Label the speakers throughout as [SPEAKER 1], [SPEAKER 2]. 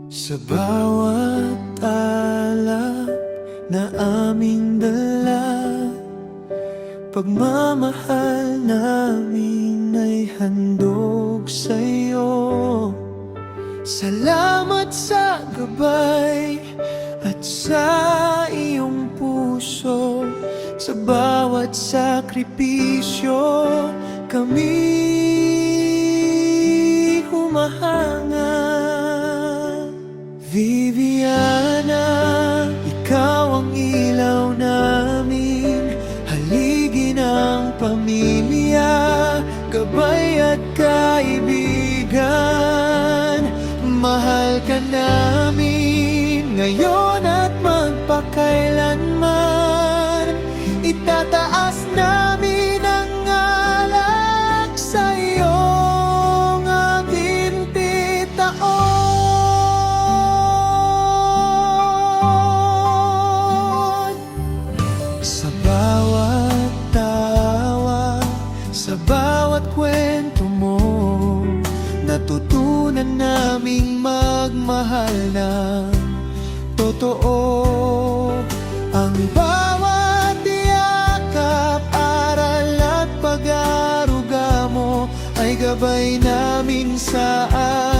[SPEAKER 1] Sa bawat alap na aming dala, pagmamahal namin ay handog sa'yo. Salamat sa gabay at sa iyong puso. Sa bawat sakripisyo kami humahanga. Viviana, ikaw ang ilaw namin, haligi ng pamilya, gabay at kaibigan. Mahal ka namin ngayon at magpakailanman. Itataas namin ang alak sa iyong ating titaon. Sa bawat tawa, sa bawat kwento mo, natutunan naming magmahal ng totoo. Ang bawat yakap, aral at pag-aaruga mo ay gabay namin sa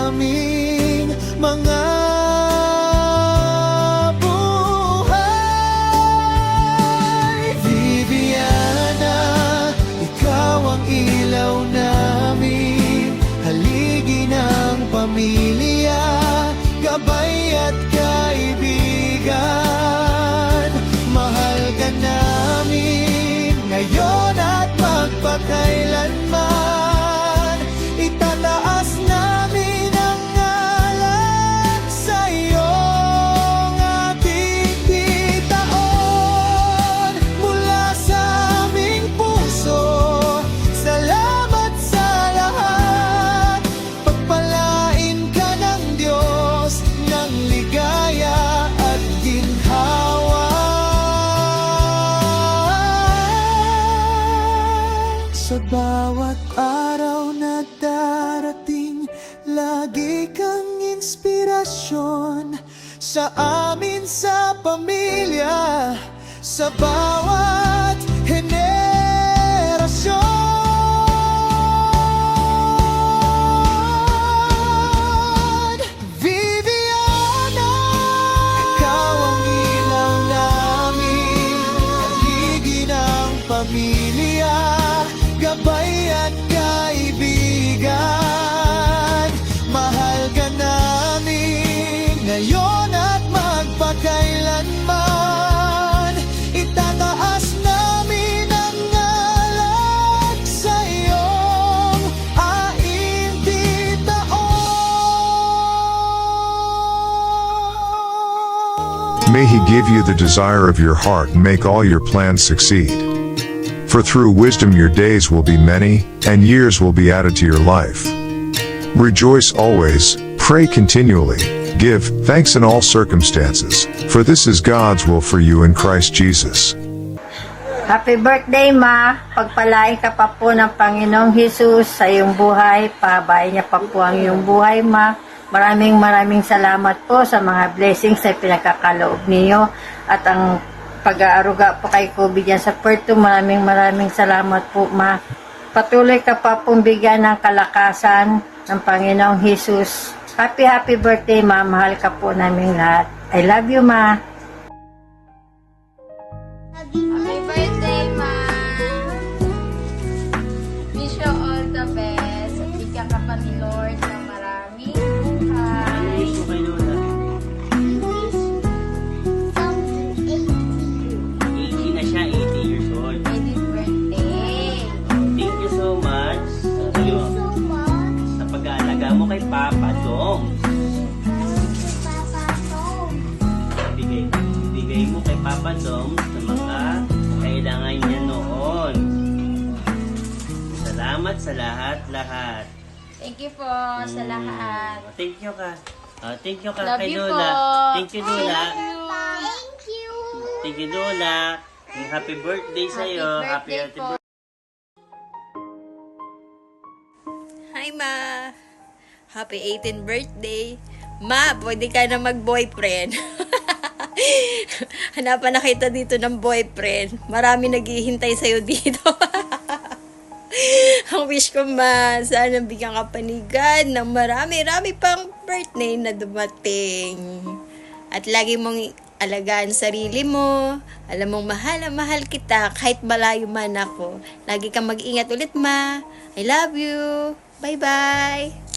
[SPEAKER 1] aming mga buhay. Viviana, ikaw ang ilaw namin, haligi ng pamilya, gabay at kaibigan. Mahal ka namin ngayon at magpakailanman. Itataas namin ang alak sa iyong ating titaon. Mula sa aming puso, salamat sa lahat. Pagpalain ka ng Diyos ng ligaya at ginhawa. Sa bawat araw na darating, lagi kang inspirasyon sa amin sa pamilya, sa bawat henerasyon. Viviana, ikaw ang ilaw namin, haligi ng pamilya, gabay at kaibigan. Mahal ka namin ngayon at magpakailanman. Itataas namin ang alak sa iyong aing titaon.
[SPEAKER 2] May He give you the desire of your heart and make all your plans succeed. For through wisdom your days will be many, and years will be added to your life. Rejoice always, pray continually, give thanks in all circumstances, for this is God's will for you in Christ Jesus.
[SPEAKER 3] Happy birthday, Ma! Pagpalain ka pa po ng Panginoong Hesus sa iyong buhay. Pahabain niya pa po ang iyong buhay, Ma. Maraming salamat po sa mga blessings na pinagkakaloob niyo at ang pag-aaruga po kay Kobe dyan sa Puerto. Maraming salamat po, Ma. Patuloy ka pa pong bigyan ng kalakasan ng Panginoong Hesus. Happy birthday, Ma. Mahal ka po namin lahat. I love you, Ma.
[SPEAKER 4] Happy birthday, Ma! Wish you all the best. At bigyan ka pa ni Lord ng maraming buhay.
[SPEAKER 5] Na siya, 80 years old.
[SPEAKER 4] 80th birthday.
[SPEAKER 5] Thank you so much sa pag-aalaga mo kay Papa Dong. Bigay mo kay Papa Dong sa mga kailangan niya noon. Salamat sa lahat.
[SPEAKER 4] Thank you po sa lahat.
[SPEAKER 5] Thank you ka. Thank you
[SPEAKER 4] Love
[SPEAKER 5] kay
[SPEAKER 4] you
[SPEAKER 5] Lola.
[SPEAKER 4] po.
[SPEAKER 5] Thank you, Lola.
[SPEAKER 4] Thank you.
[SPEAKER 5] Thank you, Lola. Happy birthday sa'yo.
[SPEAKER 4] Happy birthday po.
[SPEAKER 6] Hi, Ma! Happy 18th birthday! Ma, pwede ka na mag-boyfriend. Hanapan na kita dito ng boyfriend. Marami naghihintay sa'yo dito. Ang wish ko, Ma, sana bigyan ka panigan ng marami-rami pang birthday na dumating. At lagi mong alagaan sarili mo. Alam mong mahal na mahal kita kahit malayo man ako. Lagi kang mag-ingat ulit, Ma. I love you. Bye-bye.